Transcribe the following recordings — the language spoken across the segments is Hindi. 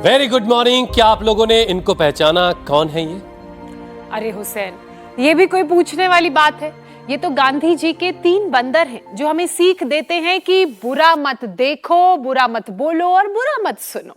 Very good morning. क्या आप लोगों ने इनको पहचाना? कौन है ये? अरे हुसैन, ये भी कोई पूछने वाली बात है? ये तो गांधी जी के 3 बंदर हैं जो हमें सीख देते हैं कि बुरा मत देखो, बुरा मत बोलो और बुरा मत सुनो।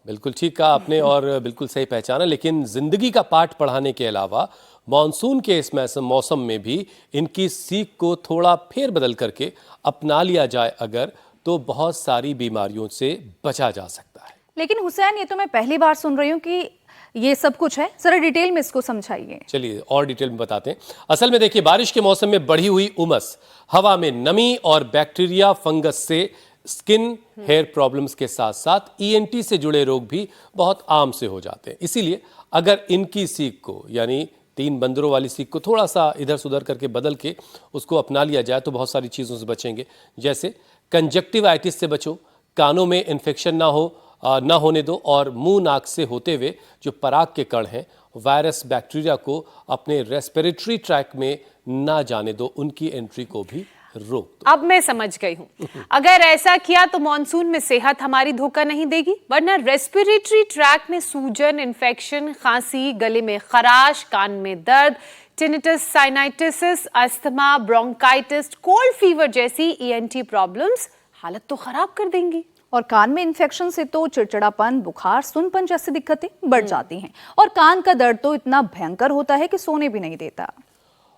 बिल्कुल ठीक कहा आपने और बिल्कुल सही पहचाना। लेकिन जिंदगी का पाठ पढ़ाने के अलावा मॉनसून के इस मौसम में भी इनकी सीख को थोड़ा फेर बदल करके अपना लिया जाए अगर, तो बहुत सारी बीमारियों से बचा जा सकता है। लेकिन हुसैन, ये तो मैं पहली बार सुन रही हूँ कि ये सब कुछ है। जरा डिटेल में इसको समझाइए। चलिए और डिटेल में बताते हैं। असल में देखिए, बारिश के मौसम में बढ़ी हुई उमस, हवा में नमी और बैक्टीरिया फंगस से स्किन हेयर प्रॉब्लम्स के साथ साथ ईएनटी से जुड़े रोग भी बहुत आम से हो जाते हैं। इसीलिए अगर इनकी सीख को, यानी 3 बंदरों वाली सीख को थोड़ा सा इधर सुधर करके बदल के उसको अपना लिया जाए तो बहुत सारी चीज़ों से बचेंगे। जैसे कंजक्टिवाइटिस से बचो, कानों में इन्फेक्शन ना होने दो और मुंह नाक से होते हुए जो पराग के कण हैं, वायरस बैक्टीरिया को अपने रेस्पिरेटरी ट्रैक में ना जाने दो, उनकी एंट्री को भी रोक दो। अब मैं समझ गई हूँ। अगर ऐसा किया तो मॉनसून में सेहत हमारी धोखा नहीं देगी, वरना रेस्पिरेटरी ट्रैक में सूजन, इन्फेक्शन, खांसी, गले में खराश, कान में दर्द, tinnitus, sinusitis, asthma, bronchitis, cold fever जैसी ईएनटी प्रॉब्लम्स हालत तो खराब कर देंगी। और कान में इन्फेक्शन से तो चिड़चिड़ापन, बुखार, सुनपन जैसी दिक्कतें बढ़ जाती हैं। और कान का दर्द तो इतना भयंकर होता है कि सोने भी नहीं देता।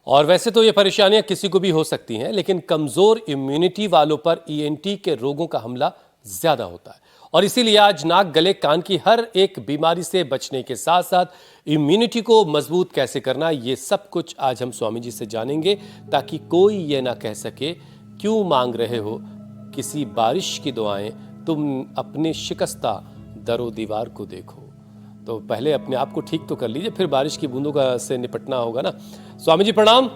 और वैसे तो ये परेशानियां किसी को भी हो सकती हैं, लेकिन कमजोर इम्यूनिटी वालों पर ईएनटी के रोगों का हमला ज्यादा होता है। और इसीलिए आज नाक, गले, कान की हर एक बीमारी से बचने के साथ साथ इम्यूनिटी को मजबूत कैसे करना, ये सब कुछ आज हम स्वामी जी से जानेंगे, ताकि कोई ये ना कह सके क्यों मांग रहे हो किसी बारिश की दुआएं, तुम अपने शिकस्ता दरो दीवार को देखो। तो पहले अपने आप को ठीक तो कर लीजिए, फिर बारिश की बूंदों का से निपटना होगा ना। स्वामी जी प्रणाम।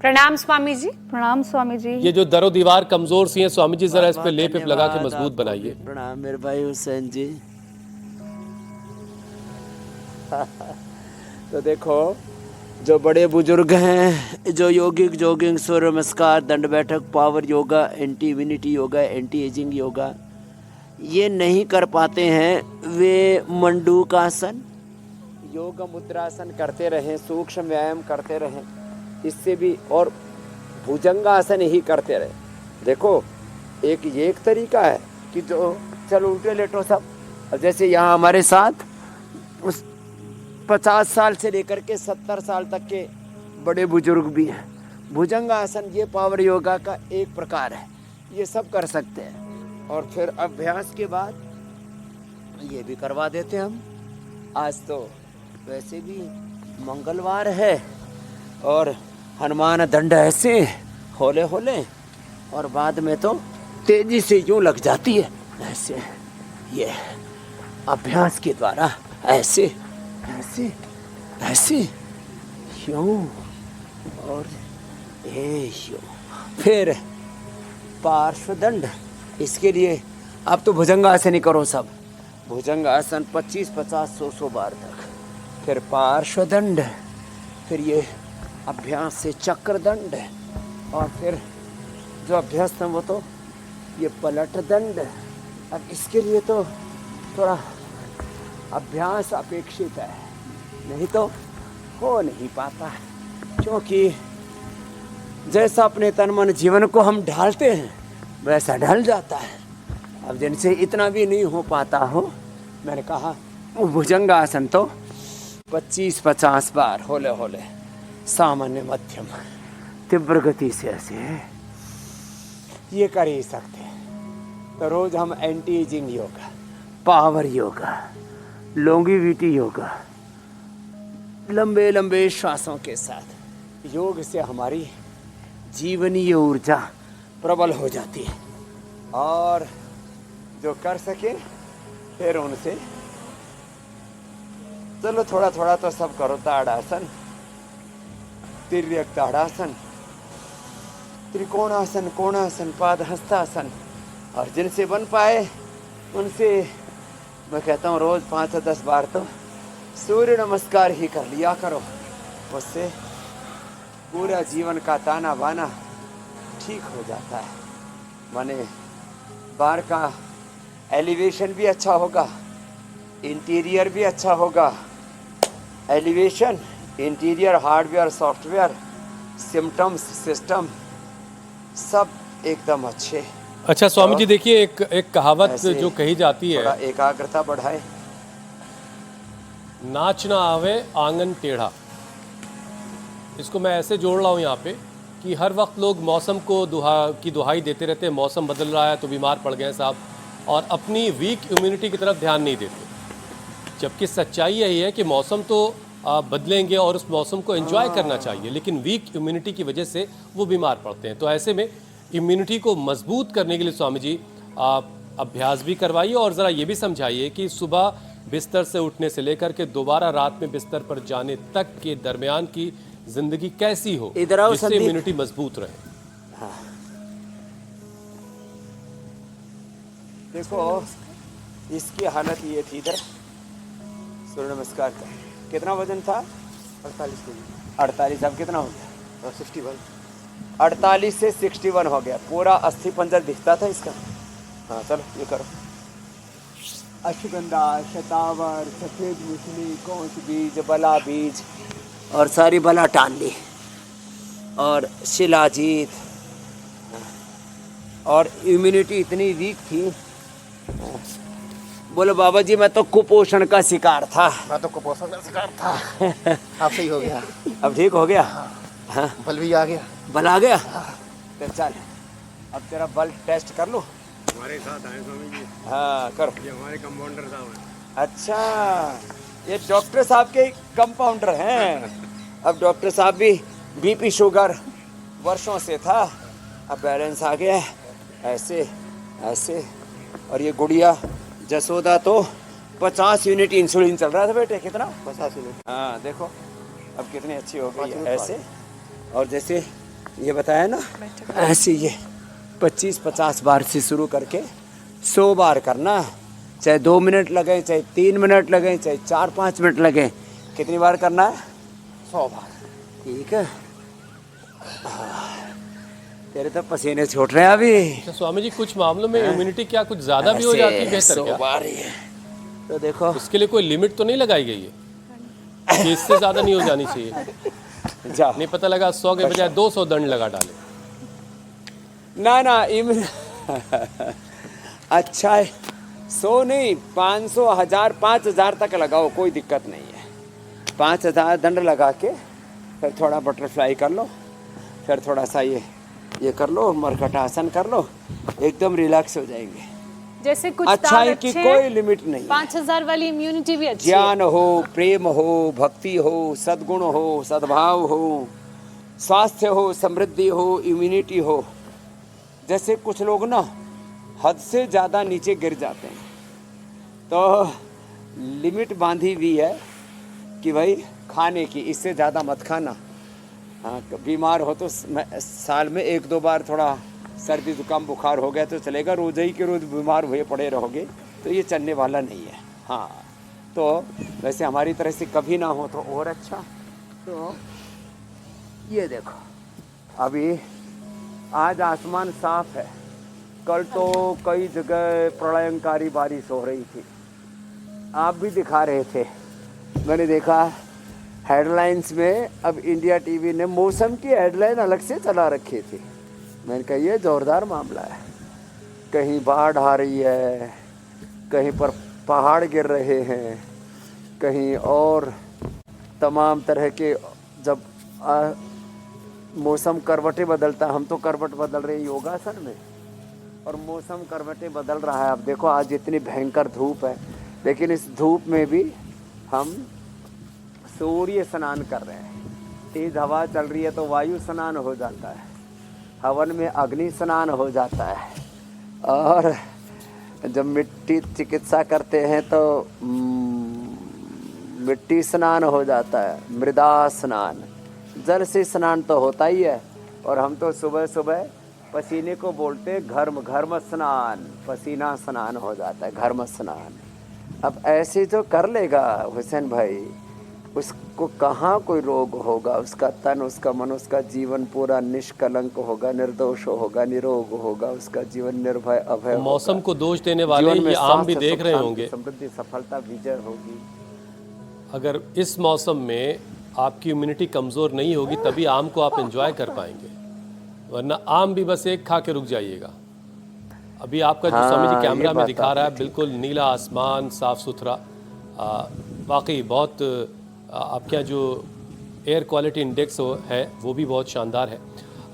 प्रणाम स्वामी जी। प्रणाम स्वामी जी। ये जो दरो दीवार कमजोर सी है, स्वामी जी जरा इस पे लेप लगा के मजबूत बनाइए। प्रणाम मेरे भाई हुसैन जी। तो देखो, जो बड़े बुजुर्ग हैं, जो योगिक जॉगिंग, सूर्य नमस्कार, दंड बैठक, power yoga, anti immunity yoga, anti ageing yoga ये नहीं कर पाते हैं, वे मंडूकासन, योग मुद्रासन करते रहें, सूक्ष्म व्यायाम करते रहें, इससे भी, और भुजंगासन ही करते रहें। देखो, एक तरीका है कि जो चलो उल्टे लेटो सब। अब जैसे यहाँ हमारे साथ उस 50 साल से लेकर के 70 साल तक के बड़े बुजुर्ग भी हैं। भुजंगासन ये पावर योगा का एक प्रकार है, ये सब कर सकते हैं। और फिर अभ्यास के बाद ये भी करवा देते हम। आज तो वैसे भी मंगलवार है और हनुमान दंड ऐसे होले होले, और बाद में तो तेजी से यूं लग जाती है ऐसे, ये अभ्यास के द्वारा ऐसे ऐसे ऐसे यूं और यूं, फिर पार्श्वदंड। इसके लिए आप तो भुजंगासन ही करो सब, भुजंगासन 25, 50, 100 बार तक, फिर पार्श्वदंड, फिर ये अभ्यास से चक्रदंड, और फिर जो अभ्यास था वो तो ये पलट दंड। अब इसके लिए तो थोड़ा अभ्यास अपेक्षित है, नहीं तो हो नहीं पाता, क्योंकि जैसा अपने तन मन जीवन को हम ढालते हैं वैसा ढल जाता है। अब जिनसे इतना भी नहीं हो पाता हो, मैंने कहा भुजंगासन तो 25-50 बार होले होले, सामान्य मध्यम तीव्र गति से ऐसे ये कर ही सकते हैं। तो रोज हम anti ageing yoga, power yoga, longevity yoga, लंबे लंबे श्वासों के साथ योग से हमारी जीवनीय ऊर्जा प्रबल हो जाती है। और जो कर सके फिर उनसे चलो थोड़ा थोड़ा तो सब करो। ताड़ासन, तिर्यक ताड़ासन, त्रिकोणासन, कोणासन, पादहस्तासन, और जिनसे बन पाए उनसे मैं कहता हूँ रोज 5 से 10 बार तो सूर्य नमस्कार ही कर लिया करो। उससे पूरा जीवन का ताना बाना ठीक हो जाता है। माने बार का एलिवेशन भी अच्छा होगा, इंटीरियर भी अच्छा होगा। Elevation, interior, hardware, software, symptoms, system सब एकदम अच्छे। अच्छा स्वामी जी देखिए, एक कहावत ऐसे जो कही जाती थोड़ा है, एकाग्रता बढ़ाए। नाच ना आवे आंगन टेढ़ा। इसको मैं ऐसे जोड़ रहा हूँ यहाँ पे कि हर वक्त लोग मौसम को दुहाई देते रहते हैं, मौसम बदल रहा है तो बीमार पड़ गए साहब, और अपनी वीक इम्यूनिटी की तरफ ध्यान नहीं देते। जबकि सच्चाई यही है कि मौसम तो बदलेंगे और उस मौसम को एंजॉय करना चाहिए, लेकिन वीक इम्यूनिटी की वजह से वो बीमार पड़ते हैं। तो ऐसे में इम्यूनिटी को मजबूत करने के लिए स्वामी जी आप अभ्यास भी करवाइए और ज़रा ये भी समझाइए कि सुबह बिस्तर से उठने से लेकर के दोबारा रात में बिस्तर पर जाने तक के दरमियान की जिंदगी कैसी हो इधर आओ जिससे संदीप। इम्यूनिटी मजबूत रहे। देखो इसकी हालत ये थी, इधर सूर्य नमस्कार का कितना वजन था? 48 केजी। 48। अब कितना हो गया? 61। 48 से 61 हो गया। पूरा अस्थि पंजर दिखता था इसका। हाँ चलो ये करो। अश्वगंधा, शतावर, सफेद मूसली, कौंच बीज, बला बीज और सारी बला टाल ली, और शिलाजीत। और इम्यूनिटी इतनी वीक थी, बोलो बाबा जी मैं तो कुपोषण का शिकार था। मैं तो कुपोषण का शिकार था। अब सही हो गया। अब ठीक हो गया। हाँ बल भी आ गया। बल आ गया। तो चल अब तेरा बल टेस्ट कर लो। हमारे साथ आए स्वामी जी, हाँ करो। ये हमारे कंपाउंडर साहब हैं। अच्छा ये डॉक्टर साहब के कंपाउंडर हैं। अब डॉक्टर साहब भी बीपी शुगर वर्षों से था, अब बैलेंस आ गया है। ऐसे ऐसे। और ये गुड़िया जसोदा तो 50 यूनिट इंसुलिन चल रहा था बेटे। कितना? 50 यूनिट। हाँ देखो अब कितनी अच्छी हो गई है ऐसे। और जैसे ये बताया ना, ऐसे ये 25-50 बार से शुरू करके 100 बार करना। चाहे 2 मिनट लगे, चाहे 3 मिनट लगे, चाहे 4-5 मिनट लगे। कितनी बार करना है? 100 बार। ठीक है। तेरे तो पसीने छूट रहे हैं अभी। अच्छा स्वामी जी कुछ मामलों में इम्यूनिटी क्या कुछ ज़्यादा भी हो जाती है बेहतर 100 क्या? बार ही है। तो देखो इसके लिए कोई लिमिट तो नहीं लगाई गई है कि इससे ज़्यादा नहीं हो जानी चाहिए? जाओ। नहीं पता लगा 100 के बजाय 200 दंड लगा डाले। ना ना अच्छा है। 100 नहीं, 500, 1000, 5000 तक लगाओ, कोई दिक्कत नहीं है। 5000 दंड लगा के फिर थोड़ा बटरफ्लाई कर लो, फिर थोड़ा सा ये कर लो, मरकटासन कर लो, एकदम रिलैक्स हो जाएंगे। जैसे कुछ अच्छा है दाव कि अच्छे कोई हैं, लिमिट नहीं है। 5000 वाली इम्यूनिटी भी अच्छी है। ज्ञान हो, प्रेम हो, भक्ति हो, सद्गुण हो, सद्भाव हो, स्वास्थ्य हो, समृद्धि हो, इम्यूनिटी हो। जैसे कुछ लोग ना हद से ज़्यादा नीचे गिर जाते हैं, तो लिमिट बांधी हुई है कि भाई खाने की इससे ज़्यादा मत खाना। हाँ बीमार हो तो साल में 1-2 बार थोड़ा सर्दी जुकाम बुखार हो गया तो चलेगा, रोज़ ही के रोज़ बीमार हुए पड़े रहोगे तो ये चलने वाला नहीं है। हाँ तो वैसे हमारी तरह से कभी ना हो तो और अच्छा। तो ये देखो अभी आज आसमान साफ है, कल तो कई जगह प्रलयंकारी बारिश हो रही थी। आप भी दिखा रहे थे, मैंने देखा हेडलाइंस में। अब इंडिया टीवी ने मौसम की हेडलाइन अलग से चला रखी थी। मैंने कहा ये ज़ोरदार मामला है, कहीं बाढ़ आ रही है, कहीं पर पहाड़ गिर रहे हैं, कहीं और तमाम तरह के। जब मौसम करवटें बदलता, हम तो करवट बदल रहे योगासन में, और मौसम करवटें बदल रहा है। अब देखो आज इतनी भयंकर धूप है, लेकिन इस धूप में भी हम सूर्य स्नान कर रहे हैं। तेज हवा चल रही है तो वायु स्नान हो जाता है, हवन में अग्नि स्नान हो जाता है, और जब मिट्टी चिकित्सा करते हैं तो मिट्टी स्नान हो जाता है, मृदा स्नान, जल से स्नान तो होता ही है। और हम तो सुबह सुबह पसीने को बोलते हैं घर्म स्नान, पसीना स्नान हो जाता है, घर्म स्नान। अब ऐसे जो कर लेगा हुसैन भाई उसको कहाँ कोई रोग होगा, उसका तन, उसका मन, उसका जीवन पूरा निष्कलंक होगा, निर्दोष होगा, निरोग होगा, उसका जीवन निर्भय अभय मौसम होगा। को दोष देने वाले जीवन में ये आम भी स्वास्थ्य, देख सुख, रहे शांति, होंगे। समृद्धि, सफलता, विजय होगी। अगर इस मौसम में आपकी इम्यूनिटी कमज़ोर नहीं होगी तभी आम को आप एंजॉय कर पाएंगे, वरना आम भी बस एक खा के रुक जाइएगा। अभी आपका जो स्वामी जी हाँ, कैमरा ये में बात दिखा रहा है आपने बिल्कुल नीला आसमान, साफ सुथरा, वाकई बहुत आपके यहाँ जो एयर क्वालिटी इंडेक्स है वो भी बहुत शानदार है।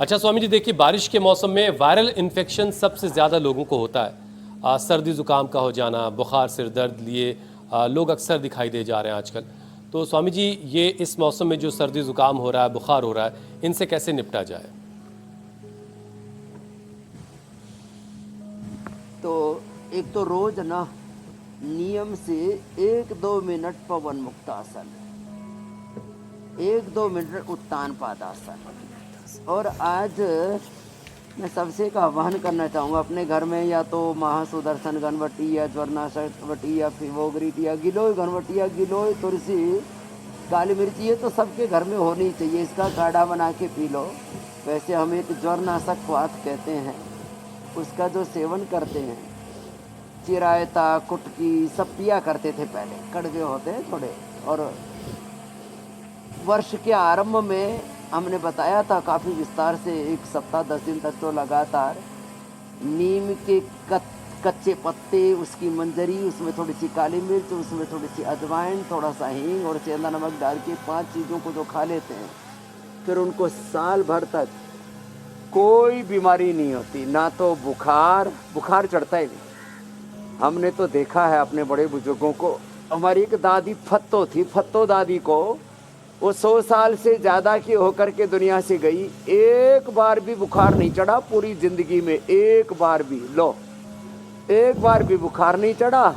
अच्छा स्वामी जी देखिए, बारिश के मौसम में वायरल इन्फेक्शन सबसे ज़्यादा लोगों को होता है। सर्दी ज़ुकाम का हो जाना, बुखार, सिर दर्द लिए लोग अक्सर दिखाई दे जा रहे हैं आजकल। तो स्वामी जी ये इस मौसम में जो सर्दी ज़ुकाम हो रहा है, बुखार हो रहा है, इनसे कैसे निपटा जाए? तो एक तो रोज ना नियम से 1-2 मिनट पवन मुक्तासन, 1-2 मिनट उत्तान पादासन। और आज मैं सबसे का आह्वान करना चाहूँगा, अपने घर में या तो महासुदर्शन गणवटी या ज्वरनाशक वटी या फिवोग्रिट या गिलोय गणवटी या गिलोय तुलसी, काली मिर्ची, ये तो सबके घर में होनी चाहिए। इसका काढ़ा बना के पी लो। वैसे हम एक ज्वरनाशक वात कहते हैं, उसका जो सेवन करते हैं, चिरायता, कुटकी सब पिया करते थे पहले, कड़वे होते हैं थोड़े। और वर्ष के आरंभ में हमने बताया था काफ़ी विस्तार से, 1 सप्ताह 10 दिन तक तो लगातार नीम के कच्चे पत्ते, उसकी मंजरी, उसमें थोड़ी सी काली मिर्च, उसमें थोड़ी सी अजवाइन, थोड़ा सा हींग और सेंधा नमक डाल के 5 चीज़ों को जो खा लेते हैं, फिर उनको साल भर तक कोई बीमारी नहीं होती, ना तो बुखार चढ़ता ही नहीं। हमने तो देखा है अपने बड़े बुजुर्गों को। हमारी एक दादी फत्तो थी, फत्तो दादी को वो 100 साल से ज़्यादा की होकर के दुनिया से गई, एक बार भी बुखार नहीं चढ़ा पूरी जिंदगी में, एक बार भी। लो, एक बार भी बुखार नहीं चढ़ा,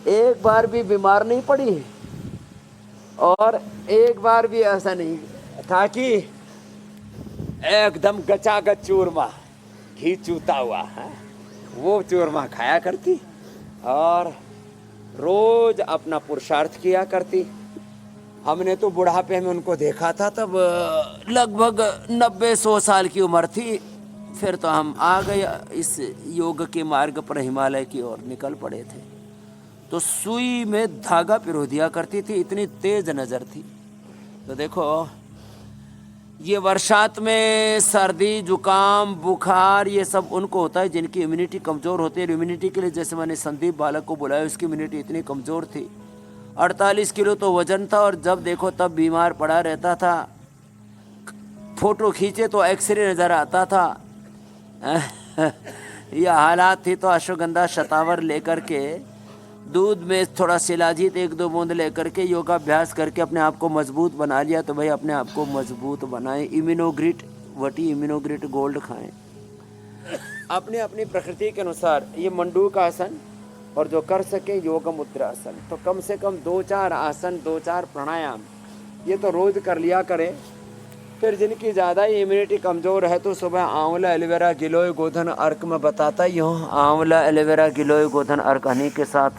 एक बार भी बीमार नहीं पड़ी, और एक बार भी ऐसा नहीं था कि एकदम गचागच चूरमा, घी चूता हुआ है, वो चूरमा खाया करती और रोज अपना पुरुषार्थ किया करती। हमने तो बुढ़ापे में उनको देखा था, तब लगभग 90-100 साल की उम्र थी। फिर तो हम आ गए इस योग के मार्ग पर, हिमालय की ओर निकल पड़े थे। तो सुई में धागा पिरो दिया करती थी, इतनी तेज नज़र थी। तो देखो, ये वर्षात में सर्दी, जुकाम, बुखार, ये सब उनको होता है जिनकी इम्यूनिटी कमज़ोर होती है। इम्यूनिटी के लिए जैसे मैंने संदीप बालक को बुलाया, उसकी इम्यूनिटी इतनी कमज़ोर थी, 48 किलो तो वजन था, और जब देखो तब बीमार पड़ा रहता था। फोटो खींचे तो एक्सरे नज़र आता था। यह हालात थी। तो अश्वगंधा शतावर लेकर के, दूध में थोड़ा शिलाजीत 1-2 बूंद लेकर के योगाभ्यास करके अपने आप को मजबूत बना लिया। तो भाई अपने आप को मजबूत बनाएं। इम्यूनोग्रिट वटी, इम्यूनोग्रिट गोल्ड खाएं। अपने अपनी प्रकृति के अनुसार ये मंडूक आसन, और जो कर सके योग मुद्रासन, तो कम से कम 2-4 आसन, 2-4 प्राणायाम ये तो रोज कर लिया करें। फिर जिनकी ज़्यादा ही इम्यूनिटी कमज़ोर है तो सुबह आंवला, एलोवेरा, गिलोय, गोधन अर्क में बताता ही हूँ। आंवला, एलोवेरा, गिलोय, गोधन अर्क हनी के साथ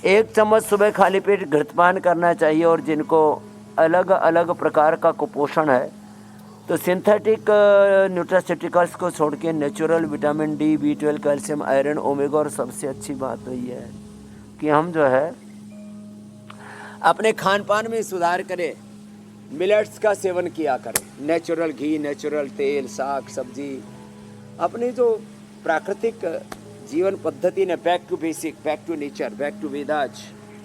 1 चम्मच सुबह खाली पेट घृतपान करना चाहिए। और जिनको अलग अलग प्रकार का कुपोषण है तो सिंथेटिक न्यूट्रास्यूटिकल्स को छोड़ के natural vitamin D, B12, calcium, iron, omega. और सबसे अच्छी बात तो ये है कि हम जो है अपने खान पान में सुधार करें, मिलेट्स का सेवन किया करें, नेचुरल घी, नेचुरल तेल, साग सब्जी। अपनी जो प्राकृतिक जीवन पद्धति ने back to basic, back to nature, back to Vedas,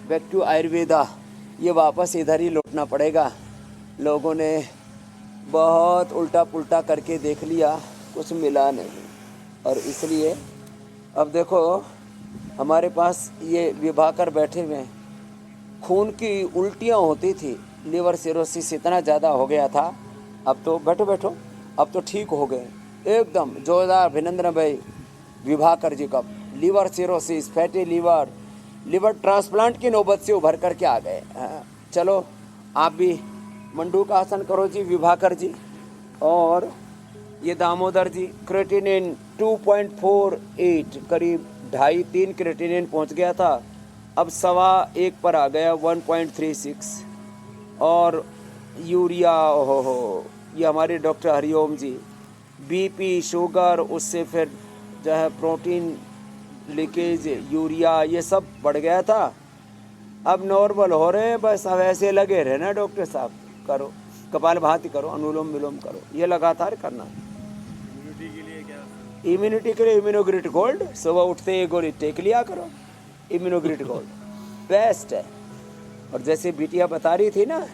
back to Ayurveda, ये वापस इधर ही लौटना पड़ेगा। लोगों ने बहुत उल्टा पुल्टा करके देख लिया, कुछ मिला नहीं। और इसलिए अब देखो हमारे पास ये विभाकर बैठे हुए हैं, खून की उल्टियाँ होती थी, लीवर सिरोसिस इतना ज़्यादा हो गया था। अब तो बैठो अब तो ठीक हो गए एकदम। जोरदार अभिनंदन भाई विभाकर जी का। Liver cirrhosis, fatty liver, liver transplant की नौबत से उभर कर के आ गए। चलो आप भी मंडूक आसन करो जी विभाकर जी। और ये दामोदर जी, क्रेटिनिन 2.48, करीब 2.5-3 क्रेटिनिन पहुंच गया था, अब 1.25 पर आ गया, 1.36। और यूरिया, हो ये हमारे डॉक्टर हरिओम जी, बीपी, शुगर, उससे फिर जो है प्रोटीन लीकेज, यूरिया, ये सब बढ़ गया था। अब नॉर्मल हो रहे हैं, बस अब ऐसे लगे रहे ना डॉक्टर साहब, करो कपालभाति करो, अनुलोम विलोम करो, ये लगातार करना। इम्यूनिटी के लिए इम्यूनोग्रिट गोल्ड, सुबह उठते ही गोली टेक लिया करो, इम्यूनोग्रिट गोल्ड बेस्ट है। और जैसे बिटिया बता रही थी ना,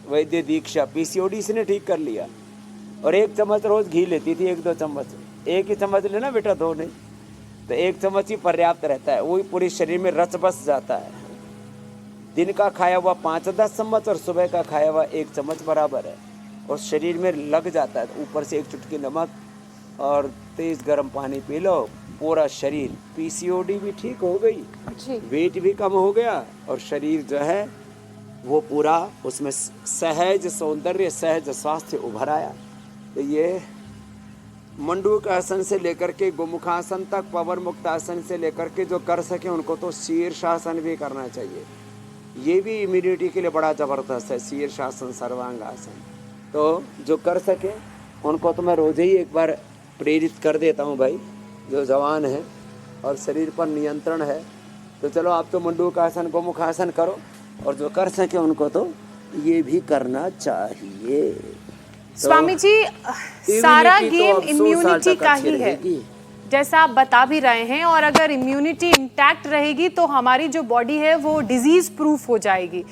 वैद्य दीक्षा पीसीओडी से ने ठीक कर लिया, और 1 चम्मच रोज घी लेती थी, 1-2 चम्मच, 1 ही चम्मच लेना बेटा, 2 नहीं, तो 1 चम्मच ही पर्याप्त रहता है, वही पूरे शरीर में रच बस जाता है। दिन का खाया हुआ 5-10 चम्मच और सुबह का खाया हुआ 1 चम्मच बराबर है, और शरीर में लग जाता है। ऊपर से 1 चुटकी नमक और तेज गर्म पानी पी लो, पूरा शरीर, पीसीओडी भी ठीक हो गई, वेट भी कम हो गया, और शरीर जो है वो पूरा उसमें सहज सौंदर्य, सहज स्वास्थ्य उभर आया। तो ये मंडूकासन से लेकर के गोमुखासन तक, पवन मुक्तासन से लेकर के जो कर सके उनको तो शीर्षासन भी करना चाहिए। ये भी इम्यूनिटी के लिए बड़ा ज़बरदस्त है, शीर्षासन, सर्वांगासन। तो जो कर सके उनको तो मैं रोज़ ही एक बार प्रेरित कर देता हूँ भाई, जो जवान है और शरीर पर नियंत्रण है, तो चलो आप तो मंडूकासन, गोमुखासन करो, और जो कर सके उनको तो ये भी करना चाहिए। स्वामी जी, सारा गेम इम्यूनिटी का ही है, जैसा आप बता भी रहे हैं, और अगर इम्यूनिटी इंटैक्ट रहेगी तो हमारी जो बॉडी है वो डिजीज प्रूफ हो जाएगी।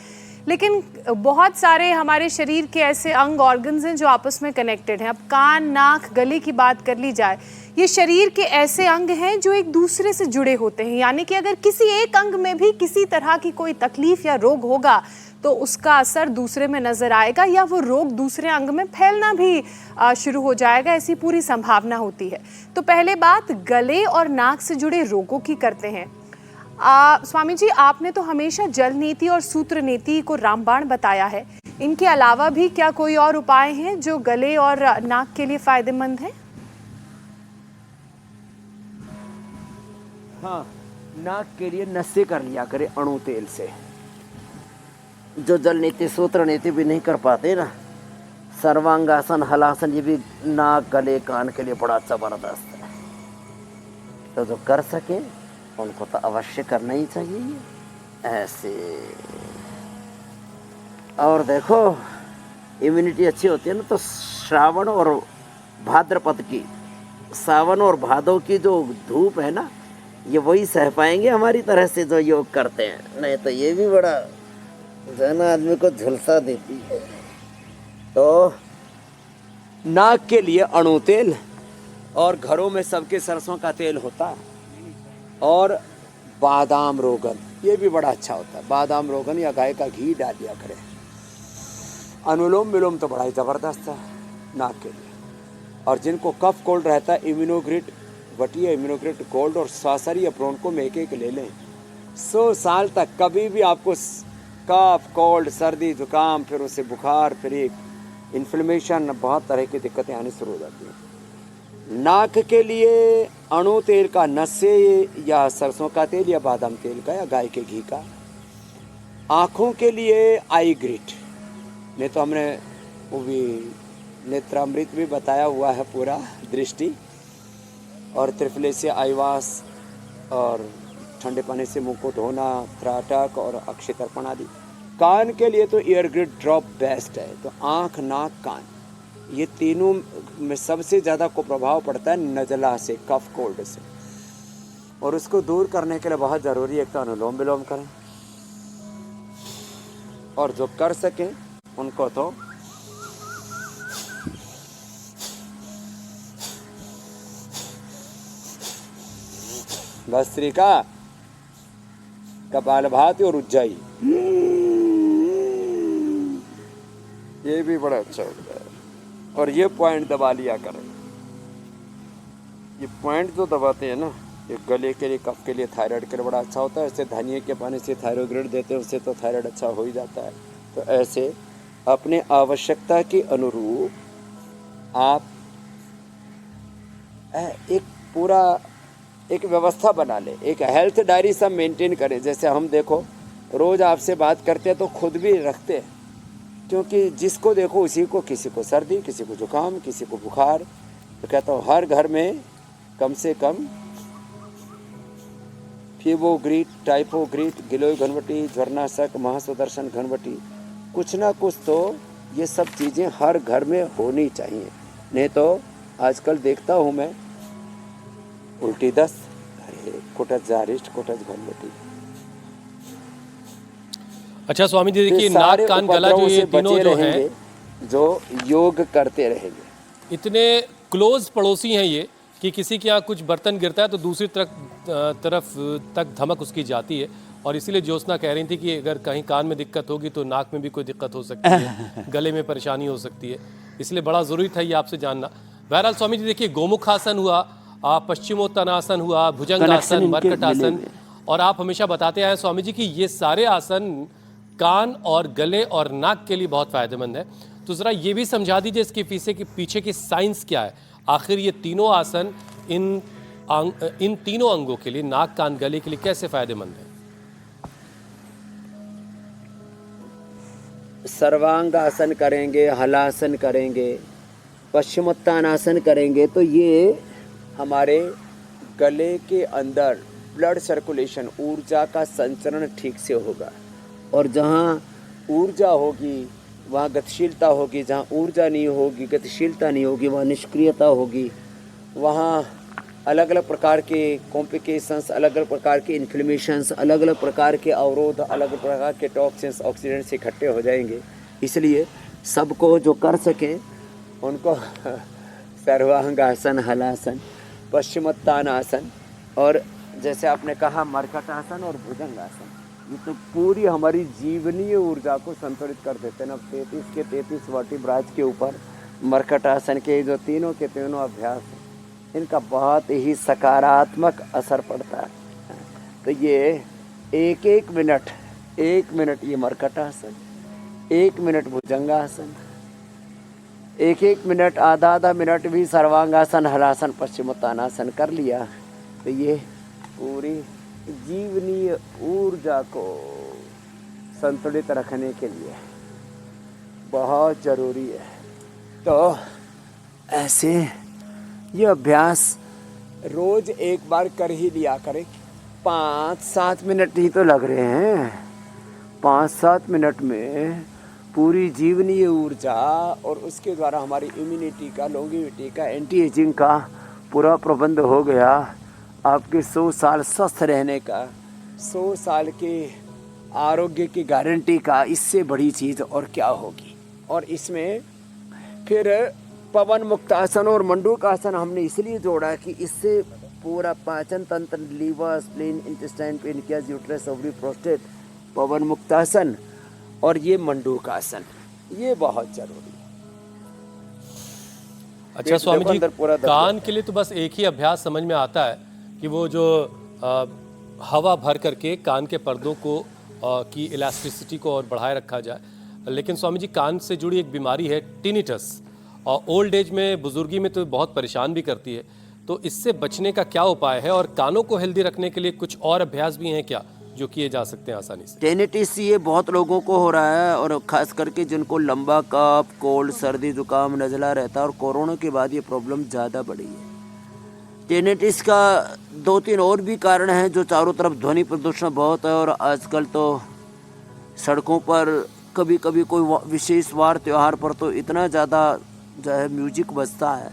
लेकिन बहुत सारे हमारे शरीर के ऐसे अंग, ऑर्गन्स हैं जो आपस में कनेक्टेड हैं। अब कान, नाक, गले की बात कर ली जाए, ये शरीर के ऐसे अंग हैं जो एक दूसरे से जुड़े होते हैं, यानी कि अगर किसी एक अंग में भी किसी तरह की कोई तकलीफ या रोग होगा तो उसका असर दूसरे में नजर आएगा, या वो रोग दूसरे अंग में फैलना भी शुरू हो जाएगा, ऐसी पूरी संभावना होती है। तो पहले बात गले और नाक से जुड़े रोगों की करते हैं। स्वामी जी, आपने तो हमेशा जल नीति और सूत्र नीति को रामबाण बताया है, इनके अलावा भी क्या कोई और उपाय हैं जो गले और नाक के लिए फायदेमंद हैं? हाँ, नाक के लिए नशे कर लिया करे अणु तेल से। जो जल नीति, सूत्र नीति भी नहीं कर पाते ना, सर्वांगासन, हलासन, ये भी नाक, गले, कान के लिए बड़ा जबरदस्त है। तो जो कर सके उनको तो अवश्य करना ही चाहिए ऐसे। और देखो, इम्यूनिटी अच्छी होती है ना, तो श्रावण और भाद्रपद की, सावन और भादों की जो धूप है ना, ये वही सह पाएंगे हमारी तरह से जो योग करते हैं, नहीं तो ये भी बड़ा जो है ना आदमी को झुलसा देती है। तो नाक के लिए अणु तेल, और घरों में सबके सरसों का तेल होता है, और बादाम रोगन, ये भी बड़ा अच्छा होता है। बादाम रोगन या गाय का घी डाल दिया करें। अनुलोम विलोम तो बड़ा ही ज़बरदस्त है नाक के लिए। और जिनको कफ कोल्ड रहता है, इम्यूनोग्रिट वटिया, इम्यूनोग्रिट गोल्ड और स्वासरी या ब्रोंको में एक ले लें। 100 साल तक कभी भी आपको कफ, कोल्ड, सर्दी, जुकाम, फिर उससे बुखार, फिर एक इन्फ्लेमेशन, बहुत तरह की दिक्कतें आनी शुरू हो जाती हैं। नाक के लिए अणु तेल का नशे, या सरसों का तेल, या बादाम तेल का, या गाय के घी का। आँखों के लिए आई ग्रिट, नहीं तो हमने वो भी नेत्रामृत भी बताया हुआ है पूरा, दृष्टि, और त्रिफले से आईवास, और ठंडे पानी से मुंह को धोना, त्राटक और अक्षय तर्पण आदि। कान के लिए तो ईयर ग्रिड ड्रॉप बेस्ट है। तो आँख, नाक, कान, ये तीनों में सबसे ज़्यादा को प्रभाव पड़ता है नज़ला से, कफ कोल्ड से, और उसको दूर करने के लिए बहुत ज़रूरी है एक तो अनुलोम विलोम करें, और जो कर सकें उनको तो भस्त्रिका, कपालभाति और उज्जाई, ये भी बड़ा अच्छा होता है। और ये पॉइंट दबा लिया करें। ये पॉइंट जो दबाते हैं ना, ये गले के लिए, कफ के लिए, थायराइड के लिए बड़ा अच्छा होता है। ऐसे धनिए के पानी से थायरोग्रिड देते हैं, उससे तो थायराइड अच्छा हो ही जाता है। तो ऐसे अपने आवश्यकता के अनुरूप आप एक व्यवस्था बना लें, एक हेल्थ डायरी सब मेंटेन करें। जैसे हम देखो रोज़ आपसे बात करते हैं तो खुद भी रखते हैं, क्योंकि जिसको देखो उसी को, किसी को सर्दी, किसी को जुकाम, किसी को बुखार। तो कहता हूँ हर घर में कम से कम फीवोग्रीट, टाइफोग्रीट, गिलोय घनवटी, ज्वरनाशक, महासुदर्शन घनवटी, कुछ ना कुछ तो ये सब चीज़ें हर घर में होनी चाहिए। नहीं तो आजकल देखता हूँ मैं उल्टी दस्त, अरे कोटज जारिस्ट, कोटज घनवटी। अच्छा स्वामी जी देखिए, ये नाक सारे कान गला जो उपद्रवों ये से तीनों बचे जो रहेंगे, हैं जो योग करते रहेंगे। इतने क्लोज पड़ोसी हैं ये कि किसी के यहाँ कुछ बर्तन गिरता है तो दूसरी तरफ तक धमक उसकी जाती है। और इसीलिए ज्योत्सना कह रही थी कि अगर कहीं कान में दिक्कत होगी तो नाक में भी कोई दिक्कत हो सकती है, गले में परेशानी हो सकती है। इसलिए बड़ा ज़रूरी था ये आपसे जानना। बहरहाल स्वामी जी देखिए, गोमुखासन हुआ, पश्चिमोत्तानासन हुआ, भुजंगासन, इनके मर्कटासन, मिले और आप हमेशा बताते आए स्वामी जी कि ये सारे आसन कान और गले और नाक के लिए बहुत फायदेमंद है। तो ज़रा ये भी समझा दीजिए इसके पीछे की साइंस क्या है। आखिर ये तीनों आसन इन तीनों अंगों के लिए, नाक कान गले के लिए कैसे फायदेमंद है? सर्वांगासन करेंगे, हलासन करेंगे, पश्चिमोत्तानासन करेंगे तो ये हमारे गले के अंदर ब्लड सर्कुलेशन, ऊर्जा का संचरण ठीक से होगा। और जहाँ ऊर्जा होगी वहाँ गतिशीलता होगी, जहाँ ऊर्जा नहीं होगी, गतिशीलता नहीं होगी, वहाँ निष्क्रियता होगी। वहाँ अलग अलग प्रकार के कॉम्प्लिकेशंस, अलग अलग प्रकार के इन्फ्लेमेशंस, अलग अलग प्रकार के अवरोध, अलग अलग प्रकार के टॉक्सिन्स, ऑक्सीडेंट्स इकट्ठे हो जाएंगे। इसलिए सबको जो कर सकें उनको सर्वांगासन, हलासन, पश्चिमोत्तानासन और जैसे आपने कहा मर्कटासन और भुजंगासन, ये तो पूरी हमारी जीवनीय ऊर्जा को संतुलित कर देते हैं। अब 33 के 33 वर्टिब्राज के ऊपर मर्कटासन के जो तीनों के तीनों अभ्यास हैं, इनका बहुत ही सकारात्मक असर पड़ता है। तो ये एक मिनट ये मर्कटासन, 1 मिनट भुजंगासन, एक मिनट, आधा मिनट भी सर्वांगासन, हलासन, पश्चिमोत्तानासन कर लिया तो ये पूरी जीवनीय ऊर्जा को संतुलित रखने के लिए बहुत ज़रूरी है। तो ऐसे ये अभ्यास रोज़ एक बार कर ही लिया करें। 5-7 मिनट ही तो लग रहे हैं, 5-7 मिनट में पूरी जीवनीय ऊर्जा और उसके द्वारा हमारी इम्यूनिटी का, लॉन्गेविटी का, एंटी एजिंग का पूरा प्रबंध हो गया। आपके 100 साल स्वस्थ रहने का, 100 साल के आरोग्य की गारंटी का इससे बड़ी चीज़ और क्या होगी। और इसमें फिर पवन मुक्तासन और मंडूकासन हमने इसलिए जोड़ा कि इससे पूरा पाचन तंत्र, liver, spleen, intestine, pancreas, uterus, ovary, prostate, Pawanmuktasana और ये मंडूकासन, ये बहुत जरूरी है। अच्छा स्वामी जी, कान के लिए तो बस एक ही अभ्यास समझ में आता है कि वो जो हवा भर करके कान के पर्दों को की इलास्टिसिटी को और बढ़ाए रखा जाए। लेकिन स्वामी जी, कान से जुड़ी एक बीमारी है टिनिटस, और ओल्ड एज में, बुजुर्गी में तो बहुत परेशान भी करती है। तो इससे बचने का क्या उपाय है, और कानों को हेल्दी रखने के लिए कुछ और अभ्यास भी हैं क्या जो किए जा सकते हैं आसानी से? टेनिटिस ये बहुत लोगों को हो रहा है, और ख़ास करके जिनको लंबा कफ, कोल्ड, सर्दी, जुकाम, नज़ला रहता है, और कोरोना के बाद ये प्रॉब्लम ज़्यादा बढ़ी है। टेनिटिस का 2-3 और भी कारण हैं, जो चारों तरफ ध्वनि प्रदूषण बहुत है, और आजकल तो सड़कों पर कभी कभी कोई विशेष वार त्यौहार पर तो इतना ज़्यादा जो है म्यूजिक बजता है,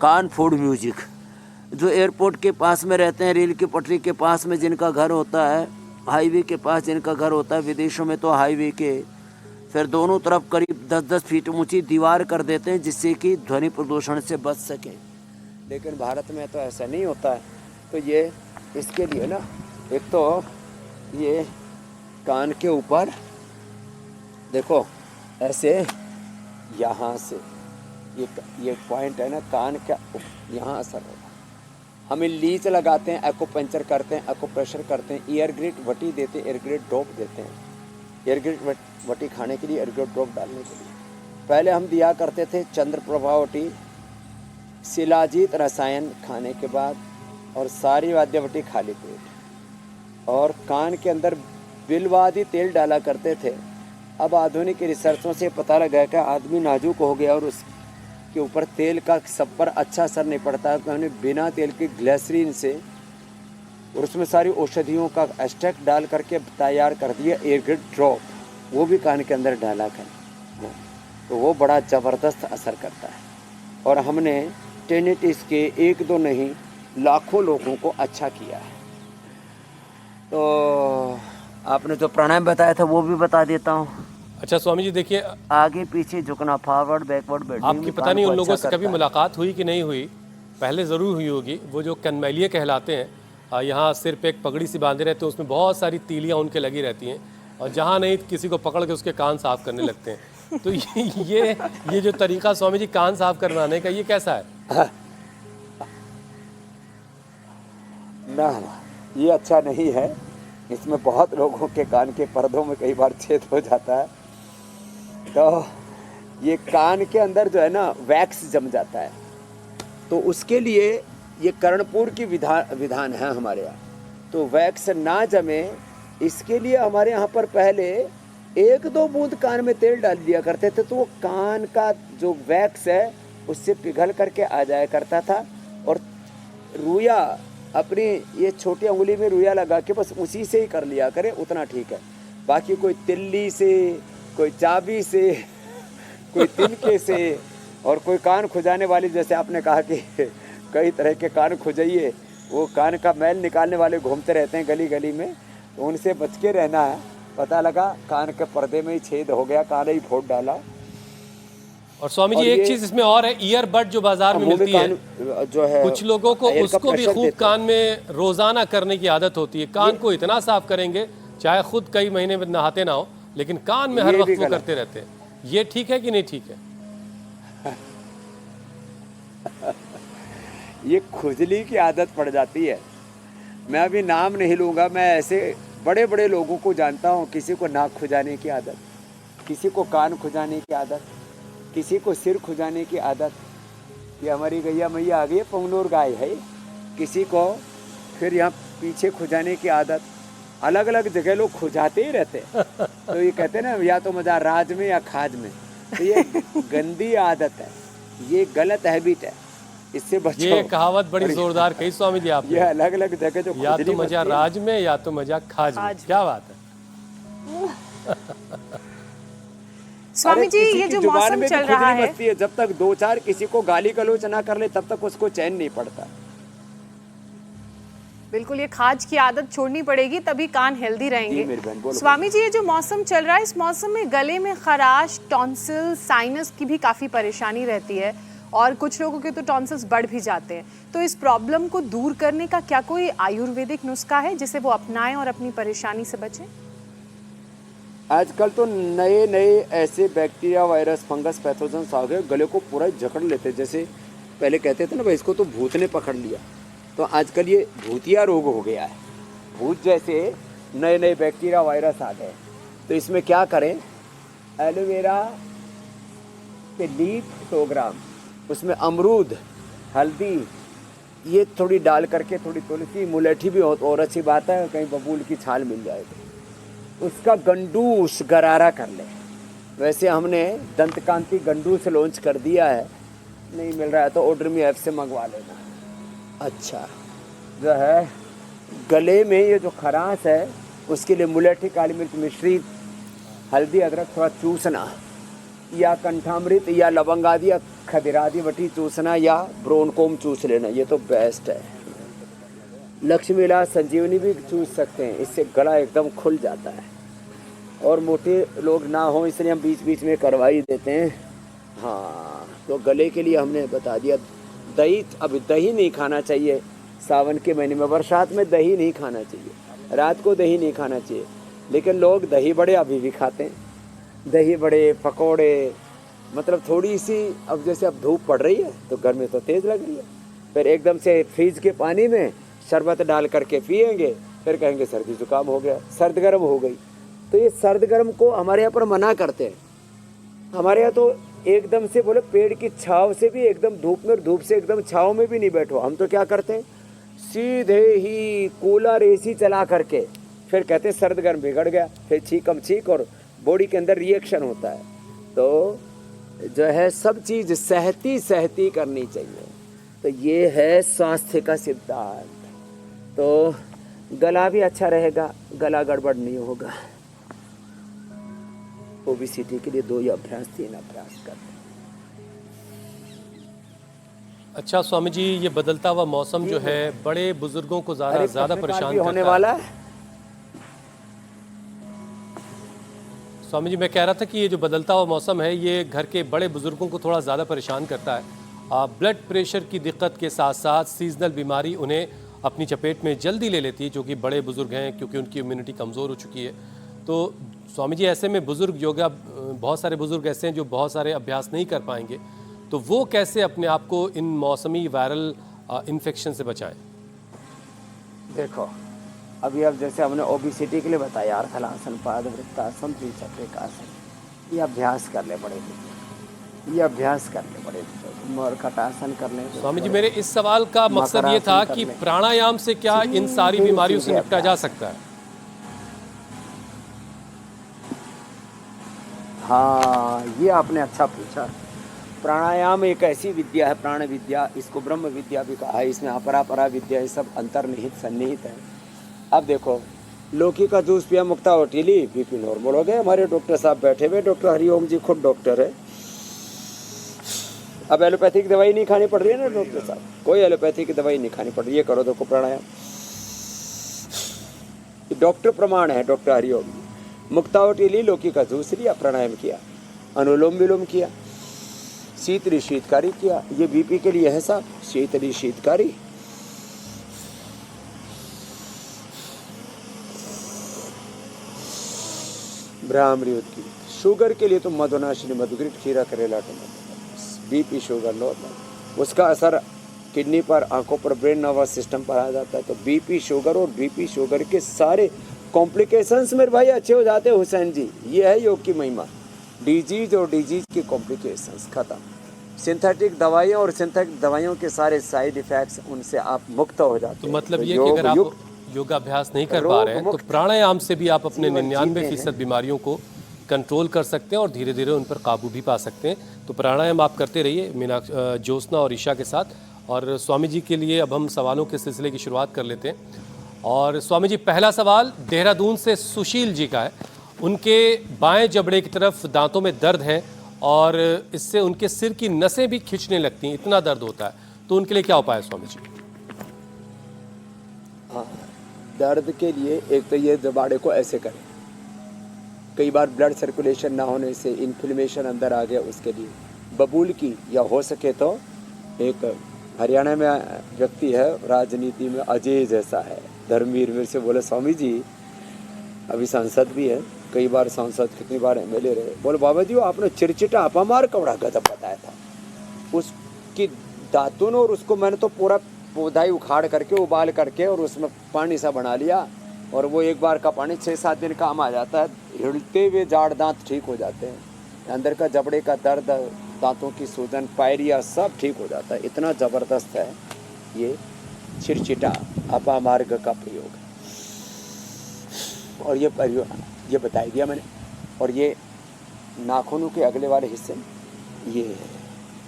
कान फोड़ म्यूजिक। जो एयरपोर्ट के पास में रहते हैं, रेल की पटरी के पास में जिनका घर होता है, हाईवे के पास जिनका घर होता है, विदेशों में तो हाईवे के फिर दोनों तरफ करीब 10-10 फीट ऊंची दीवार कर देते हैं जिससे कि ध्वनि प्रदूषण से बच सके। लेकिन भारत में तो ऐसा नहीं होता है। तो ये इसके लिए ना, एक तो ये कान के ऊपर देखो ऐसे, यहाँ से ये पॉइंट है ना, कान का यहाँ असर होगा। हमें लीच लगाते हैं, एक्यूपंक्चर करते हैं, एक्यूप्रेशर करते हैं, ईयर ग्रिड वटी देते हैं, ईयर ग्रिड ड्रॉप देते हैं। ईयर ग्रिड वटी खाने के लिए, ईयर ग्रिड ड्रॉप डालने के लिए पहले हम दिया करते थे चंद्रप्रभा वटी, शिलाजीत रसायन खाने के बाद, और सारी वाद्यवटी खाली पेट। और कान के अंदर बिलवादी तेल डाला करते थे, अब आधुनिक रिसर्चों से पता लगा कि आदमी नाजुक हो गया और उसके ऊपर तेल का सब पर अच्छा असर नहीं पड़ता है, तो हमने बिना तेल के ग्लिसरीन से और उसमें सारी औषधियों का एक्सट्रैक्ट डाल करके तैयार कर दिया एक ड्रॉप, वो भी कान के अंदर डाला कर, तो वो बड़ा ज़बरदस्त असर करता है। और हमने टेनिटिस के 1-2 नहीं लाखों लोगों को अच्छा किया है। तो आपने जो प्राणायाम बताया था वो भी बता देता हूँ। अच्छा स्वामी जी देखिए, आगे पीछे झुकना, फॉरवर्ड बैकवर्ड बेंडिंग। आपकी पता नहीं उन लोगों से कभी मुलाकात हुई कि नहीं हुई, पहले ज़रूर हुई होगी। वो जो कनमैलिये कहलाते हैं, यहाँ सिर पे एक पगड़ी सी बांधे रहते हैं, उसमें बहुत सारी तीलियाँ उनके लगी रहती हैं, और जहाँ नहीं किसी को पकड़ के उसके कान साफ करने लगते हैं। तो ये जो तरीका स्वामी जी कान साफ करवाने का, ये कैसा है? ना, ये अच्छा नहीं है। इसमें बहुत लोगों के कान के पर्दों में कई बार छेद हो जाता है, तो ये कान के अंदर जो है ना वैक्स जम जाता है, तो उसके लिए ये कर्णपुर की विधान है हमारे यहाँ। तो वैक्स ना जमे इसके लिए हमारे यहाँ पर पहले 1-2 बूंद कान में तेल डाल दिया करते थे, तो वो कान का जो वैक्स है उससे पिघल करके आ जाया करता था। और रुइया अपनी ये छोटी उंगली में रुइया लगा के बस उसी से ही कर लिया करें, उतना ठीक है। बाकी कोई तिल्ली से, कोई चाबी से, कोई तिनके से, और कोई कान खुजाने वाली, जैसे आपने कहा कि कई तरह के कान खुजाइए, वो कान का मैल निकालने वाले घूमते रहते हैं गली गली में, तो उनसे बच के रहना है। पता लगा कान के पर्दे में ही छेद हो गया, कान ही फोड़ डाला। और स्वामी जी एक चीज इसमें और है, ईयरबड जो बाजार में मिलती है, जो है कुछ लोगों को उसको भी खूब कान में रोजाना करने की आदत होती है। कान को इतना साफ करेंगे चाहे खुद कई महीने में नहाते ना हो, लेकिन कान में हर वक्त वो करते रहते हैं। ये ठीक है कि नहीं ठीक है? ये खुजली की आदत पड़ जाती है। मैं अभी नाम नहीं लूँगा, मैं ऐसे बड़े बड़े लोगों को जानता हूँ। किसी को नाक खुजाने की आदत, किसी को कान खुजाने की आदत, किसी को सिर खुजाने की आदत। ये हमारी गैया मैया आ गई है, पंगनूर गाय है। किसी को फिर यहाँ पीछे खुजाने की आदत। अलग अलग जगह लोग खुजाते ही रहते हैं। तो ये कहते हैं ना, या तो मजा राज में या खाज में। तो ये गंदी आदत है, ये गलत हैबिट है, इससे बचो। ये कहावत बड़ी जोरदार कही स्वामी जी आपने। ये अलग अलग जगह जो या तो मजा राज में या तो मजा खाज में। क्या बात है स्वामी जी, ये जो मौसम चल रहा है, जब तक 2-4 किसी को गाली गलौच ना कर ले तब तक उसको चैन नहीं पड़ता। बिल्कुल, ये खाज की आदत छोड़नी पड़ेगी, तभी कान हेल्दी रहेंगे। स्वामी जी, ये जो मौसम चल रहा है, इस मौसम में गले में खराश, टॉन्सिल, साइनस की भी काफी परेशानी रहती है, और कुछ लोगों के तो टॉन्सिल्स बढ़ भी जाते हैं। तो इस प्रॉब्लम को दूर करने का क्या कोई आयुर्वेदिक नुस्खा है जिसे वो अपनाएं और अपनी परेशानी से बचें? आजकल तो नए नए ऐसे बैक्टीरिया, वायरस, फंगस, पैथोजेंस आ गए, गले को पूरा जकड़ लेते। जैसे पहले कहते थे ना भाई इसको तो भूत ने पकड़ लिया, तो आजकल ये भूतिया रोग हो गया है। भूत जैसे नए नए बैक्टीरिया, वायरस आ गए। तो इसमें क्या करें, एलोवेरा के लीफ 100 ग्राम, उसमें अमरूद, हल्दी, ये थोड़ी डाल करके, थोड़ी तुलसी, मुलेठी भी हो तो और अच्छी बात है, कहीं बबूल की छाल मिल जाए तो उसका गंडूस गरारा कर ले। वैसे हमने दंतकांति गंडूस लॉन्च कर दिया है, नहीं मिल रहा है तो ऑर्डर ऐप से मंगवा लेना। अच्छा, जो है गले में ये जो खराश है उसके लिए मुलेठी, काली मिर्च मिश्रित, हल्दी, अदरक थोड़ा चूसना, या कंठामृत या लवंग आदि या खदिरादी बटी चूसना, या ब्रोनकोम चूस लेना, ये तो बेस्ट है। लक्ष्मी इलाज संजीवनी भी चूस सकते हैं, इससे गला एकदम खुल जाता है। और मोटे लोग ना हो इसलिए हम बीच बीच में करवा ही देते हैं। हाँ, तो गले के लिए हमने बता दिया। दही, अब दही नहीं खाना चाहिए सावन के महीने में, बरसात में दही नहीं खाना चाहिए, रात को दही नहीं खाना चाहिए। लेकिन लोग दही बड़े अभी भी खाते हैं, दही बड़े, पकौड़े, मतलब थोड़ी सी, अब जैसे अब धूप पड़ रही है तो गर्मी तो तेज़ लग रही है, फिर एकदम से फ्रिज के पानी में शरबत डाल करके पिएंगे, फिर कहेंगे सर्दी जुकाम हो गया, सर्द गर्म हो गई। तो ये सर्द गर्म को हमारे यहाँ पर मना करते हैं। हमारे यहाँ तो एकदम से बोले पेड़ की छांव से भी एकदम धूप में, धूप से एकदम छांव में भी नहीं बैठो। हम तो क्या करते हैं, सीधे ही कूलर एसी चला करके फिर कहते हैं सर्द गर्म बिगड़ गया, फिर छींकम छींक और बॉडी के अंदर रिएक्शन होता है। तो जो है सब चीज़ सहती सहती करनी चाहिए। तो ये है स्वास्थ्य का सिद्धांत। तो गला भी अच्छा रहेगा, गला गड़बड़ नहीं होगा। ओबेसिटी के लिए 2 अभ्यास 3 अभ्यास करते हैं। अच्छा स्वामी जी, ये बदलता हुआ मौसम जो है बड़े बुजुर्गों को अरे ज्यादा पत्रकार परेशान भी होने करता है। वाला है। स्वामी जी, मैं कह रहा था कि ये जो बदलता हुआ मौसम है ये घर के बड़े बुजुर्गों को थोड़ा ज़्यादा परेशान करता है। ब्लड प्रेशर की दिक्कत के साथ साथ सीजनल बीमारी उन्हें अपनी चपेट में जल्दी ले लेती है, जो कि बड़े बुजुर्ग हैं, क्योंकि उनकी इम्यूनिटी कमज़ोर हो चुकी है। तो स्वामी जी, ऐसे में बुजुर्ग योगा, बहुत सारे बुजुर्ग ऐसे हैं जो बहुत सारे अभ्यास नहीं कर पाएंगे, तो वो कैसे अपने आप को इन मौसमी वायरल इन्फेक्शन से बचाएं? देखो, अभी अब जैसे हमने ओबेसिटी के लिए बताया, अर्धलासन, पादवृत्तासन, त्रिचक्रिकासन, ये अभ्यास कर ले बड़े बुजुर्ग, ये अभ्यास कर ले बड़े बुजुर्ग, मरकटासन कर ले। स्वामी जी, मेरे इस सवाल का मकसद ये था कि प्राणायाम से क्या इन सारी बीमारियों से निपटा जा सकता है? हाँ, ये आपने अच्छा पूछा। प्राणायाम एक ऐसी विद्या है, प्राण विद्या, इसको ब्रह्म विद्या भी कहा है। इसमें अपरा परा विद्या, ये सब अंतर्निहित सन्निहित है। अब देखो, लौकी का जूस पिया, मुक्ता होटीली, बीपी नॉर्मल हो गए। हमारे डॉक्टर साहब बैठे हुए, डॉक्टर हरिओम जी खुद डॉक्टर है। अब एलोपैथिक दवाई नहीं खानी पड़ रही है ना डॉक्टर साहब, कोई एलोपैथी की दवाई नहीं खानी पड़ रही है। करो देखो प्राणायाम, डॉक्टर प्रमाण है, डॉक्टर हरिओम जी। मुक्ता होटीली, लौकी का जूस लिया, प्राणायाम किया, अनुलोम विलोम किया, शीतली शीतकारी किया। ये बीपी के लिए है साहब, शीतली शीतकारी। ब्राह्मणी की। शुगर के लिए तो मधुनाशिनी, मधुग्रिट, खीरा, करेला, टमाटर। बीपी शुगर नॉर्मल, उसका असर किडनी पर, आंखों पर, ब्रेन नर्वस सिस्टम पर आ जाता है। तो बीपी शुगर और बीपी शुगर के सारे कॉम्प्लिकेशंस मेरे भाई अच्छे हो जाते हैं हुसैन जी। ये है योग की महिमा। डिजीज और डिजीज की कॉम्प्लिकेशंस खत्म। सिंथेटिक दवाइयाँ और सिंथेटिक दवाइयों के सारे साइड इफेक्ट्स, उनसे आप मुक्त हो जाते तो हैं। मतलब ये कि अगर आप योगाभ्यास नहीं कर पा रहे हैं तो प्राणायाम से भी आप अपने 99% बीमारियों को कंट्रोल कर सकते हैं और धीरे धीरे उन पर काबू भी पा सकते हैं। तो प्राणायाम आप करते रहिए ज्योत्सना और ईशा के साथ। और स्वामी जी के लिए अब हम सवालों के सिलसिले की शुरुआत कर लेते हैं। और स्वामी जी, पहला सवाल देहरादून से सुशील जी का है। उनके बाएं जबड़े की तरफ दांतों में दर्द है और इससे उनके सिर की नसें भी खिंचने लगती हैं, इतना दर्द होता है। तो उनके लिए क्या उपाय है स्वामी जी? हाँ, दर्द के लिए एक तो ये जबाड़े को ऐसे करें। कई बार ब्लड सर्कुलेशन ना होने से इन्फ्लेमेशन अंदर आ गया, उसके लिए बबूल की, या हो सके तो एक हरियाणा में व्यक्ति है, राजनीति में अजय जैसा है, धर्मवीर, मेरे से बोले स्वामी जी, अभी सांसद भी है, कई बार सांसद, कितनी बार एमएलए रहे। बोले बाबा जी, वो आपने चिरचिटा अपामार कवड़ा गजब बताया था। उसकी दातुन और उसको मैंने तो पूरा पौधा ही उखाड़ करके, उबाल करके, और उसमें पानी सा बना लिया, और वो एक बार का पानी 6-7 दिन काम आ जाता है। हिलते हुए जाड़ दांत ठीक हो जाते हैं, अंदर का जबड़े का दर्द, दांतों की सूजन, पायरिया, सब ठीक हो जाता है। इतना ज़बरदस्त है ये चिरचिटा अपामार्ग का प्रयोग। और ये बता दिया मैंने। और ये नाखूनों के अगले वाले हिस्से, ये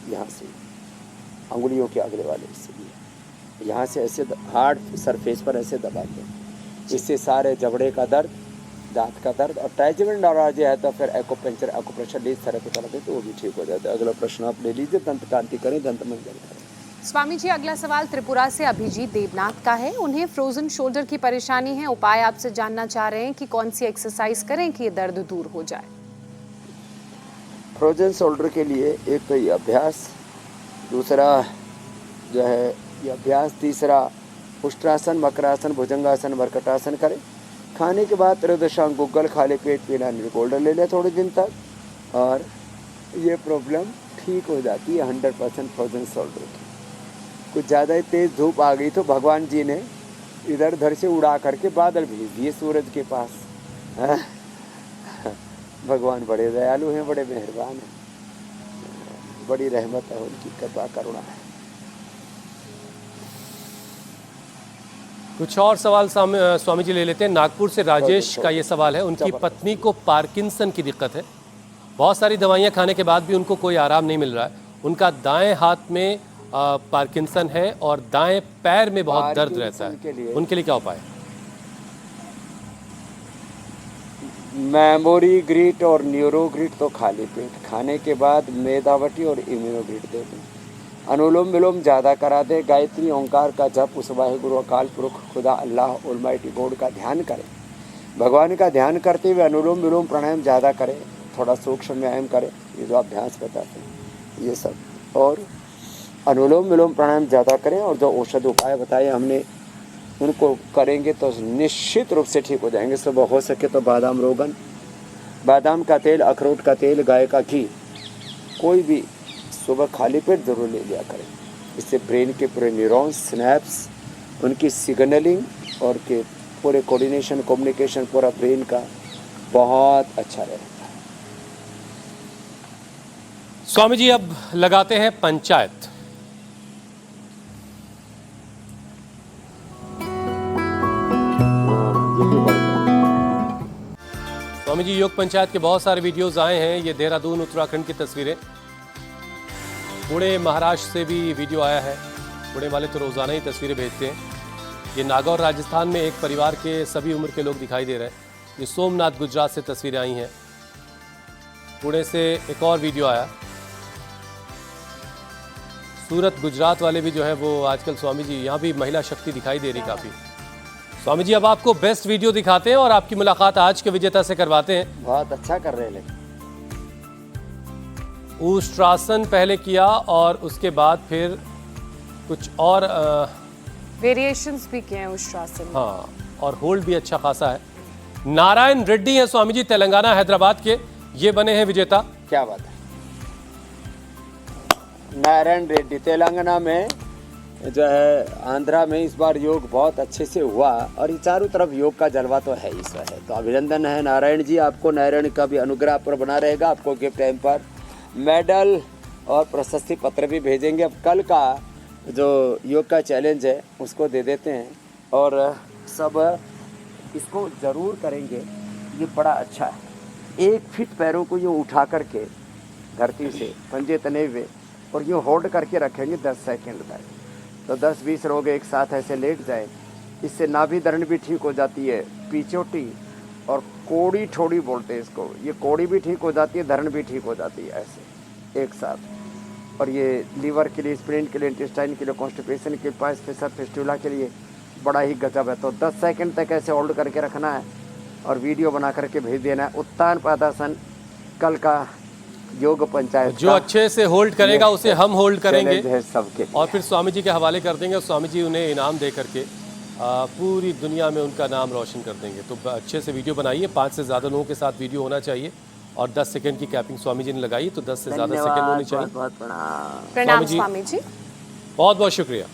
यहाँ से अंगुलियों के अगले वाले हिस्से, ये यहाँ से ऐसे हार्ड सरफेस पर ऐसे दबाते हैं। इससे सारे जबड़े का दर्द, दांत का दर्द, और ट्राइजेमिक नॉराजिया है तो फिर एक्यूपंक्चर, एक्यूप्रेशर, लीज थेरेपी कराते तो वो भी ठीक हो जाता है। अगला प्रश्न आप ले लीजिए। दंत कांति करें, दंत मंजन करें। स्वामी जी, अगला सवाल त्रिपुरा से अभिजीत देवनाथ का है। उन्हें फ्रोजन शोल्डर की परेशानी है। उपाय आपसे जानना चाह रहे हैं कि कौन सी एक्सरसाइज करें कि ये दर्द दूर हो जाए। फ्रोजन शोल्डर के लिए एक तो ये अभ्यास, दूसरा जो है ये अभ्यास, तीसरा उष्ट्रासन, मकरासन, भुजंगासन, मरकटासन करें। खाने के बाद त्रयोदशांग गुग्गल, खाली पेट पीना गोल्डर ले लें थोड़े दिन तक, और ये प्रॉब्लम ठीक हो जाती है 100% फ्रोजन शोल्डर की। कुछ ज़्यादा ही तेज़ धूप आ गई तो भगवान जी ने इधर उधर से उड़ा करके बादल भेज दिए सूरज के पास। भगवान बड़े दयालु हैं, बड़े मेहरबान हैं, बड़ी रहमत है उनकी, कृपा करुणा है। कुछ और सवाल स्वामी जी ले लेते हैं। नागपुर से राजेश का ये सवाल है, उनकी पत्नी को पार्किंसन की दिक्कत है, बहुत सारी दवाइयाँ खाने के बाद भी उनको कोई आराम नहीं मिल रहा है। उनका दाएं हाथ में पार्किंसन है और दाएं पैर में बहुत दर्द रहता है, उनके लिए क्या उपाय है? मेमोरी ग्रिट और न्यूरोग्रिट तो खाली पेट खाने के बाद मेदावटी और इम्यूनोग्रिट दे दें। अनुलोम विलोम ज़्यादा करा दे। गायत्री ओंकार का जप, उस वाहिगुरु अकाल पुरुष खुदा अल्लाह ऑलमाइटी गॉड का ध्यान करें। भगवान का ध्यान करते हुए अनुलोम विलोम प्राणायाम ज़्यादा करें, थोड़ा सूक्ष्म व्यायाम करें, ये जो अभ्यास बताते हैं ये सब, और अनुलोम विलोम प्राणायाम ज़्यादा करें। और जो औषध उपाय बताए हमने उनको करेंगे तो निश्चित रूप से ठीक हो जाएंगे। सुबह हो सके तो बादाम रोगन, बादाम का तेल, अखरोट का तेल, गाय का घी, कोई भी सुबह खाली पेट जरूर ले लिया करें। इससे ब्रेन के पूरे न्यूरॉन्स, सिनैप्स, उनकी सिग्नलिंग और के पूरे कोऑर्डिनेशन, कम्युनिकेशन पूरा ब्रेन का बहुत अच्छा रहेगा। स्वामी जी अब लगाते हैं पंचायत। स्वामी जी योग पंचायत के बहुत सारे वीडियोस आए हैं। ये देहरादून उत्तराखंड की तस्वीरें, पुणे महाराष्ट्र से भी वीडियो आया है। पुणे वाले तो रोजाना ही तस्वीरें भेजते हैं। ये नागौर राजस्थान में एक परिवार के सभी उम्र के लोग दिखाई दे रहे हैं। ये सोमनाथ गुजरात से तस्वीरें आई हैं। पुणे से एक और वीडियो आया। सूरत गुजरात वाले भी जो है वो आजकल स्वामी जी यहाँ भी महिला शक्ति दिखाई दे रही काफ़ी। स्वामी जी अब आपको बेस्ट वीडियो दिखाते हैं और आपकी मुलाकात आज के विजेता से करवाते हैं। बहुत अच्छा कर रहे हैं लेकिन ऊष्ट्रासन पहले किया और उसके बाद फिर कुछ और वेरिएशंस भी किए हैं ऊष्ट्रासन में। हाँ, और होल्ड भी अच्छा खासा है। नारायण रेड्डी हैं स्वामी जी, तेलंगाना हैदराबाद के, ये बने हैं विजेता। क्या बात है। नारायण रेड्डी तेलंगाना में जो है, आंध्रा में इस बार योग बहुत अच्छे से हुआ और ये चारों तरफ योग का जलवा तो है ही है। तो अभिनंदन है नारायण जी, आपको नारायण का भी अनुग्रह पर बना रहेगा। आपको गिफ्ट टाइम पर मेडल और प्रशस्ति पत्र भी भेजेंगे। अब कल का जो योग का चैलेंज है उसको दे देते हैं और सब इसको ज़रूर करेंगे। ये बड़ा अच्छा है। 1 फीट पैरों को यूँ उठा करके धरती से पंजे तने हुए और यूँ होल्ड करके रखेंगे 10 सेकंड तक। तो 10-20 लोग एक साथ ऐसे लेट जाए, इससे नाभि दर्द भी ठीक हो जाती है, पीछोटी और कोड़ी ठोड़ी बोलते हैं इसको, ये कोड़ी भी ठीक हो जाती है, धरण भी ठीक हो जाती है ऐसे एक साथ। और ये लीवर के लिए, स्प्लीन के लिए, इंटेस्टाइन के लिए, कॉन्स्टिपेशन के लिए, पाइल्स, फिशर, फिस्टुला के लिए बड़ा ही गजब है। तो 10 सेकंड तक ऐसे होल्ड करके रखना है और वीडियो बना करके भेज देना है। उत्तान पादासन कल का योग पंचायत जो अच्छे से होल्ड करेगा उसे हम होल्ड करेंगे है सबके और फिर स्वामी जी के हवाले कर देंगे और स्वामी जी उन्हें इनाम दे करके पूरी दुनिया में उनका नाम रोशन कर देंगे। तो अच्छे से वीडियो बनाइए, 5 से ज़्यादा लोगों के साथ वीडियो होना चाहिए और 10 सेकंड की कैपिंग स्वामी जी ने लगाई तो 10 से ज़्यादा सेकंड होनी चाहिए। बहुत प्रणाम प्रणाम स्वामी जी। बहुत बहुत शुक्रिया।